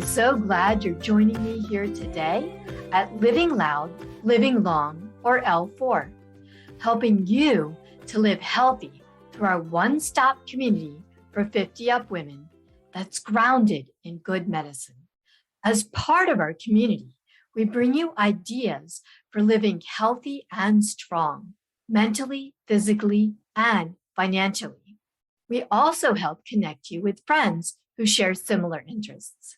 so glad you're joining me here today at Living Loud, Living Long, or L4, helping you to live healthy through our one-stop community for 50-up women that's grounded in good medicine. As part of our community, we bring you ideas for living healthy and strong, mentally, physically, and financially. We also help connect you with friends who share similar interests.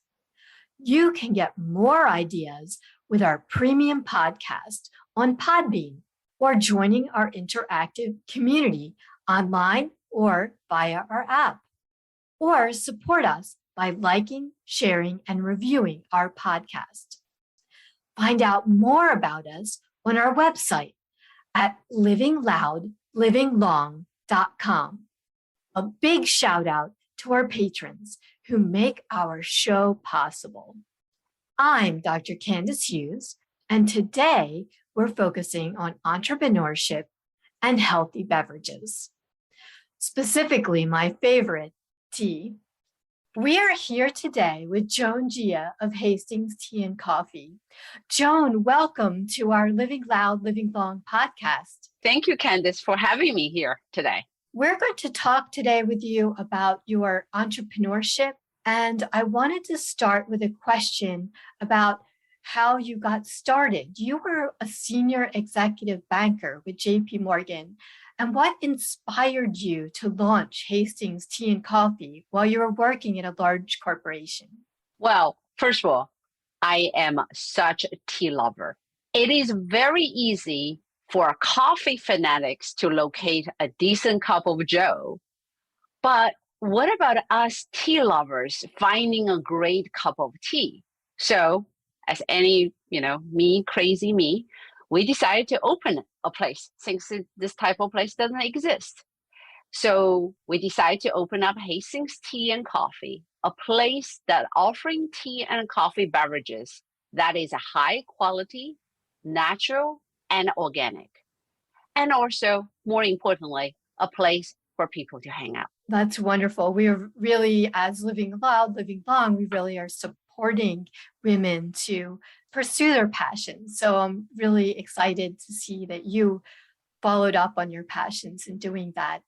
You can get more ideas with our premium podcast on Podbean or joining our interactive community online or via our app. Or support us by liking, sharing, and reviewing our podcast. Find out more about us on our website at livingloudlivinglong.com. A big shout out to our patrons who make our show possible. I'm Dr. Candace Hughes, and today we're focusing on entrepreneurship and healthy beverages. Specifically, my favorite, tea. We are here today with Joan of Hastings Tea and Coffee. Joan, welcome to our Living Loud, Living Long podcast. Thank you, Candace, for having me here today. We're going to talk today with you about your entrepreneurship, and I wanted to start with a question about how you got started. You were a senior executive banker with JP Morgan, and what inspired you to launch Hastings Tea and Coffee while you were working in a large corporation? Well, first of all, I am such a tea lover. It is very easy for coffee fanatics to locate a decent cup of joe. But what about us tea lovers finding a great cup of tea? So as any, crazy me, we decided to open a place since this type of place doesn't exist. So we decided to open up Hastings Tea and Coffee, a place that offering tea and coffee beverages that is high quality, natural, and organic. And also, more importantly, a place for people to hang out. That's wonderful. We are really, as Living Loud, Living Long, we really are supporting women to pursue their passions. So I'm really excited to see that you followed up on your passions in doing that.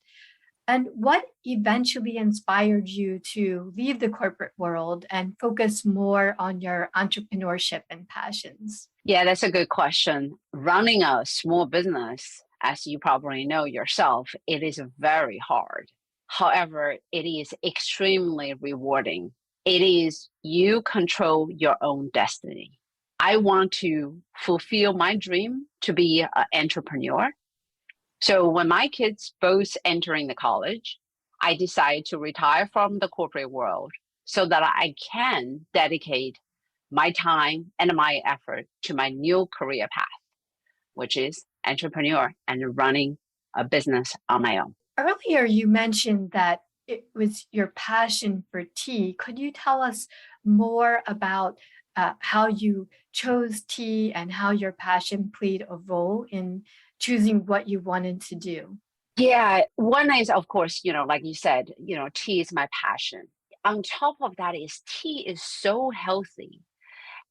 And what eventually inspired you to leave the corporate world and focus more on your entrepreneurship and passions? Yeah, that's a good question. Running a small business, as you probably know yourself, it is very hard. However, it is extremely rewarding. It is you control your own destiny. I want to fulfill my dream to be an entrepreneur. So when my kids both entering the college, I decided to retire from the corporate world so that I can dedicate my time and my effort to my new career path, which is entrepreneur and running a business on my own. Earlier, you mentioned that it was your passion for tea. Could you tell us more about how you chose tea and how your passion played a role in choosing what you wanted to do? Yeah, one is, of course, like you said, tea is my passion. On top of that is tea is so healthy,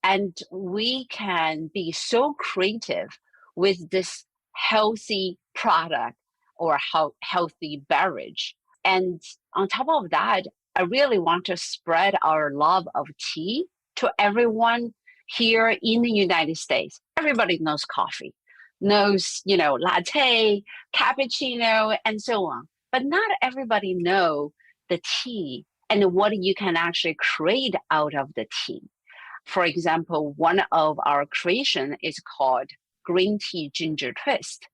and we can be so creative with this healthy product or healthy beverage. And on top of that, I really want to spread our love of tea to everyone here in the United States. Everybody knows coffee, knows, latte, cappuccino, and so on. But not everybody know the tea and what you can actually create out of the tea. For example, one of our creation is called green tea ginger twist.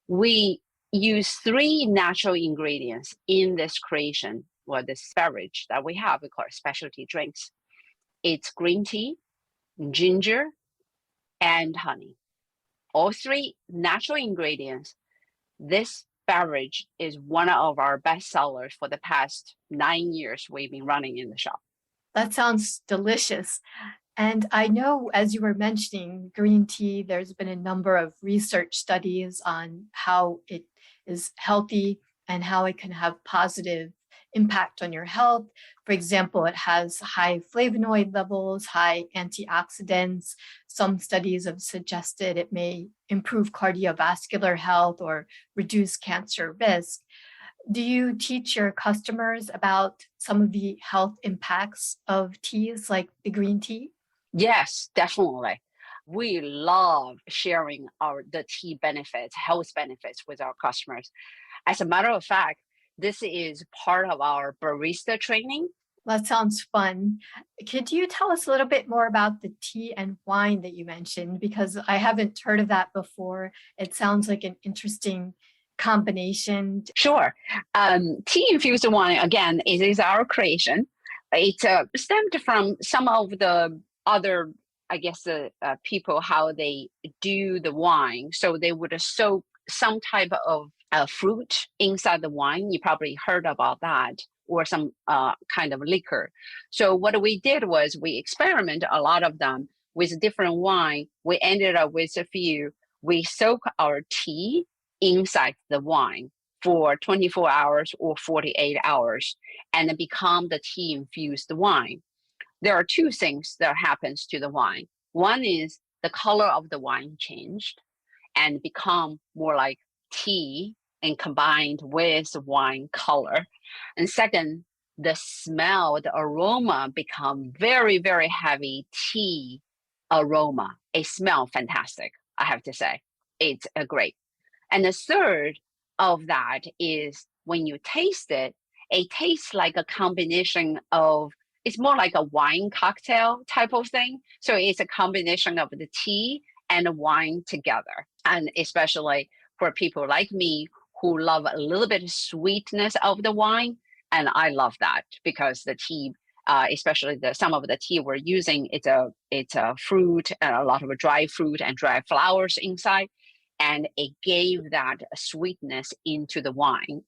We use 3 natural ingredients in this creation, or this beverage that we have. We call it specialty drinks. It's green tea, ginger, and honey. All 3 natural ingredients. This beverage is one of our best sellers for the past 9 years we've been running in the shop. That sounds delicious. And I know, as you were mentioning, green tea, there's been a number of research studies on how it is healthy and how it can have positive impact on your health. For example, it has high flavonoid levels, high antioxidants. Some studies have suggested it may improve cardiovascular health or reduce cancer risk. Do you teach your customers about some of the health impacts of teas like the green tea? Yes, definitely. We love sharing the tea benefits, health benefits with our customers. As a matter of fact, this is part of our barista training. That sounds fun. Could you tell us a little bit more about the tea and wine that you mentioned? Because I haven't heard of that before. It sounds like an interesting combination. Sure. Tea infused wine, again, it is our creation. It stemmed from some of the other, I guess, people, how they do the wine. So they would soak some type of fruit inside the wine. You probably heard about that, or some kind of liquor. So what we did was we experimented a lot of them with different wine. We ended up with a few. We soak our tea inside the wine for 24 hours or 48 hours and then become the tea infused wine. There are two things that happens to the wine. One is the color of the wine changed and become more like tea and combined with wine color. And second, the smell, the aroma become very, very heavy tea aroma. It smells fantastic, I have to say. It's a great. And the third of that is when you taste it, it tastes like a combination of, it's more like a wine cocktail type of thing. So it's a combination of the tea and the wine together. And especially for people like me who love a little bit of sweetness of the wine. And I love that because the tea, especially some of the tea we're using, it's a fruit and a lot of dry fruit and dry flowers inside. And it gave that sweetness into the wine.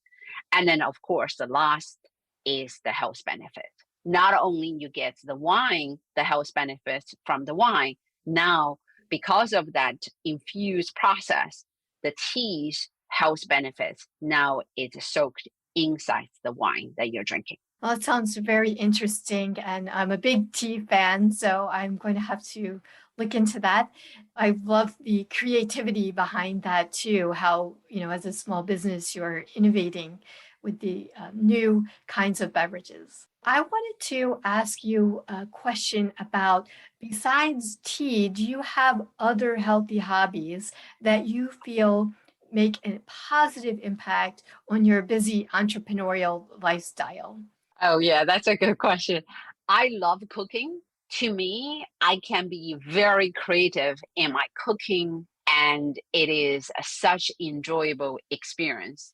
And then, of course, the last is the health benefit. Not only you get the wine, the health benefits from the wine, now because of that infused process, the tea's health benefits now it's soaked inside the wine that you're drinking. Well, that sounds very interesting, and I'm a big tea fan, so I'm going to have to look into that. I love the creativity behind that too, how, as a small business, you're innovating with the new kinds of beverages. I wanted to ask you a question about, besides tea, do you have other healthy hobbies that you feel make a positive impact on your busy entrepreneurial lifestyle? Oh, yeah, that's a good question. I love cooking. To me, I can be very creative in my cooking, and it is such enjoyable experience.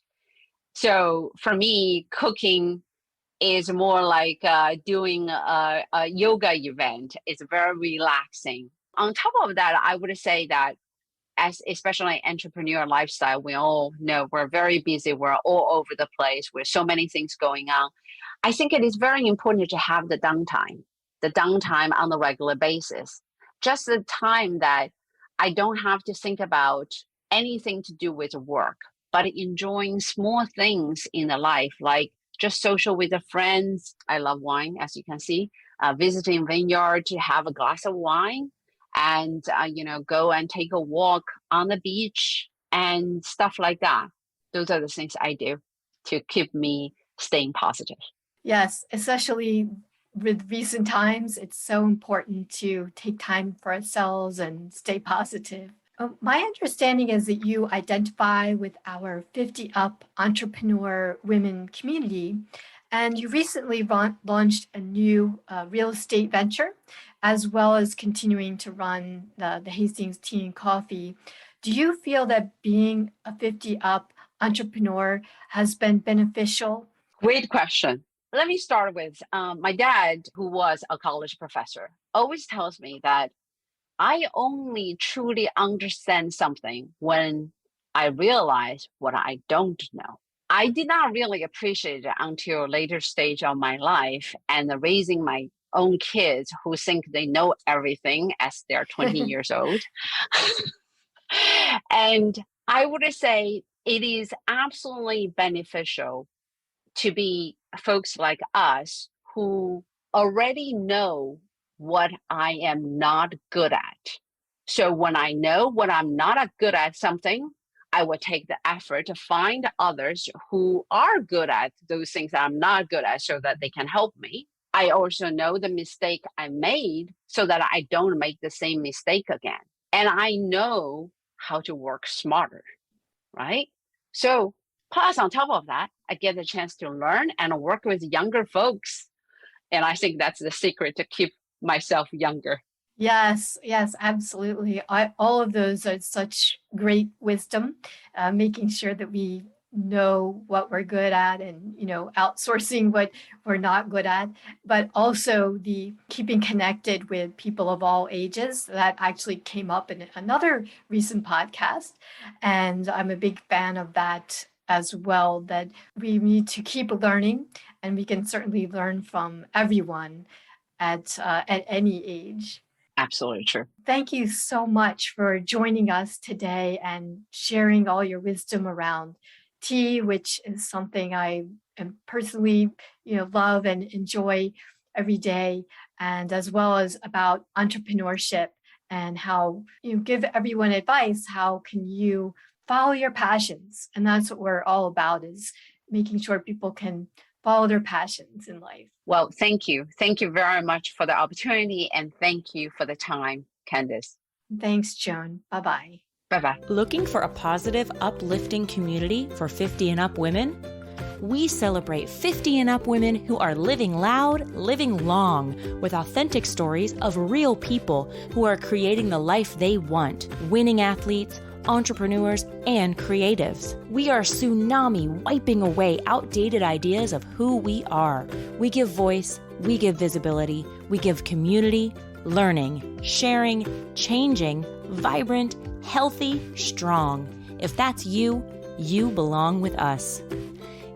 So for me, cooking is more like doing a yoga event. It's very relaxing. On top of that, I would say that as especially entrepreneur lifestyle, we all know we're very busy. We're all over the place with so many things going on. I think it is very important to have the downtime on a regular basis. Just the time that I don't have to think about anything to do with work, but enjoying small things in the life, like just social with the friends. I love wine, as you can see, visiting vineyard to have a glass of wine and go and take a walk on the beach and stuff like that. Those are the things I do to keep me staying positive. Yes, especially with recent times, it's so important to take time for ourselves and stay positive. My understanding is that you identify with our 50 Up entrepreneur women community, and you recently launched a new real estate venture, as well as continuing to run the Hastings Tea and Coffee. Do you feel that being a 50 Up entrepreneur has been beneficial? Great question. Let me start with my dad, who was a college professor, always tells me that I only truly understand something when I realize what I don't know. I did not really appreciate it until a later stage of my life and raising my own kids who think they know everything as they're 20 years old. And I would say it is absolutely beneficial to be folks like us who already know what I am not good at. So when I know what I'm not good at something, I will take the effort to find others who are good at those things that I'm not good at so that they can help me. I also know the mistake I made so that I don't make the same mistake again. And I know how to work smarter, right? So plus on top of that, I get the chance to learn and work with younger folks. And I think that's the secret to keep myself younger. Yes, yes, absolutely. All of those are such great wisdom, making sure that we know what we're good at and, outsourcing what we're not good at, but also the keeping connected with people of all ages. That actually came up in another recent podcast. And I'm a big fan of that as well, that we need to keep learning, and we can certainly learn from everyone at any age. Absolutely true. Thank you so much for joining us today and sharing all your wisdom around tea, which is something I am personally, love and enjoy every day, and as well as about entrepreneurship and how you give everyone advice. How can you follow your passions? And that's what we're all about, is making sure people can follow their passions in life. Well, thank you. Thank you very much for the opportunity, and thank you for the time, Candice. Thanks, Joan. Bye-bye. Bye-bye. Looking for a positive, uplifting community for 50 and up women? We celebrate 50 and up women who are living loud, living long, with authentic stories of real people who are creating the life they want, winning athletes, entrepreneurs, and creatives. We are tsunami wiping away outdated ideas of who we are. We give voice, we give visibility, we give community, learning, sharing, changing, vibrant, healthy, strong. If that's you, you belong with us.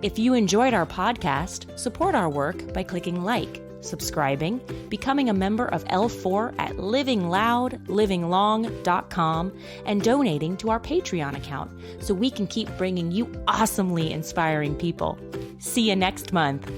If you enjoyed our podcast, support our work by clicking like, subscribing, becoming a member of L4 at livingloud.com, and donating to our Patreon account so we can keep bringing you awesomely inspiring people. See you next month.